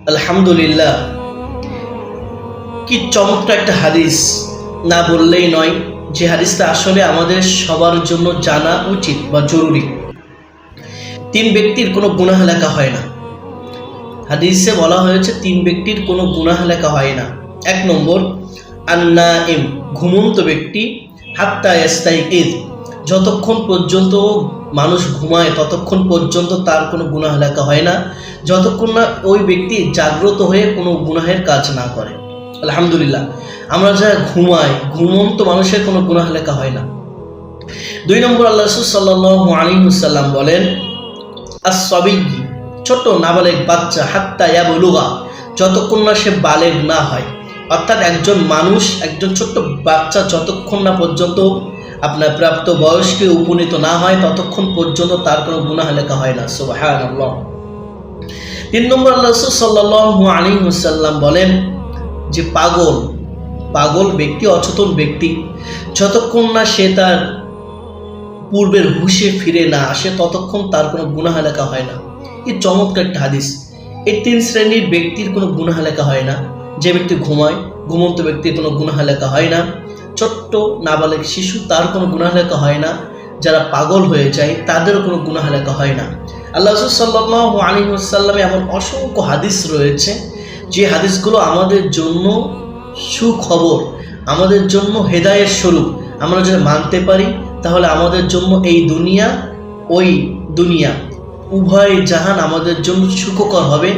আলহামদুলিল্লাহ, কি চমৎকার একটা হাদিস, না বললেই নয়। যে হাদিসটা আসলে আমাদের সবার জন্য জানা উচিত বা জরুরি। তিন ব্যক্তির কোনো গুনাহ লেখা হয় না। হাদিসে বলা হয়েছে তিন ব্যক্তির কোনো গুনাহ লেখা হয় না। এক নম্বর, আন-নাইম, ঘুমন্ত ব্যক্তি, হাত্তা ইয়াস্তাইকিজ, যতক্ষণ পর্যন্ত মানুষ ঘুমায় ততক্ষণ পর্যন্ত তার কোনো গুনাহ লেখা হয় না, যতক্ষণ না ওই ব্যক্তি জাগ্রত হয়ে কোনো গুনাহের কাজ না করে। আলহামদুলিল্লাহ, আমরা যারা ঘুমাই, ঘুমন্ত মানুষের কোনো গুনাহ লেখা হয় না। দুই নম্বর, আল্লাহ রাসূল সাল্লাল্লাহু আলাইহি ওয়াসাল্লাম বলেন, আস-সাবিয়্য, ছোট নাবালেগ বাচ্চা, হাত্তা ইয়াবলুগা, যতক্ষণ না সে বালেগ না হয়। অর্থাৎ একজন মানুষ, একজন ছোট্ট বাচ্চা যতক্ষণ না পর্যন্ত আপনার প্রাপ্ত বয়স্কে উপনীত না হয় ততক্ষণ পর্যন্ত তার কোনো গুনাহ লেখা হয় না। সুবহানাল্লাহ। তিন নম্বর, আল্লাহ রাসূল সাল্লাল্লাহু আলাইহি ওয়াসাল্লাম বলেন যে পাগল ব্যক্তি, অচেতন ব্যক্তি, যতক্ষণ না সে তার পূর্বের হুঁশে ফিরে না আসে ততক্ষণ তার কোনো গুনাহ লেখা হয় না। এই চমৎকার একটা হাদিস। এই তিন শ্রেণীর ব্যক্তির কোনো গুনাহ লেখা হয় না। যে ব্যক্তি ঘুমায়, ঘুমন্ত ব্যক্তির কোনো গুনাহ লেখা হয় না। ছোট্ট নাবালেগ শিশু, তার কোনো গুনাহ লেখা হয় না। যারা পাগল হয়ে যায় তাদেরও কোনো গুনাহ লেখা হয় না। আল্লাহ রাসূল সাল্লাল্লাহু আলাইহি ওয়াসাল্লামে এমন অসংখ্য হাদিস রয়েছে যে হাদিসগুলো আমাদের জন্য সুখবর, আমাদের জন্য হেদায়েত স্বরূপ। আমরা যদি মানতে পারি তাহলে আমাদের জন্য এই দুনিয়া, ওই দুনিয়া, উভয় জাহান আমাদের জন্য সুখকর হবে।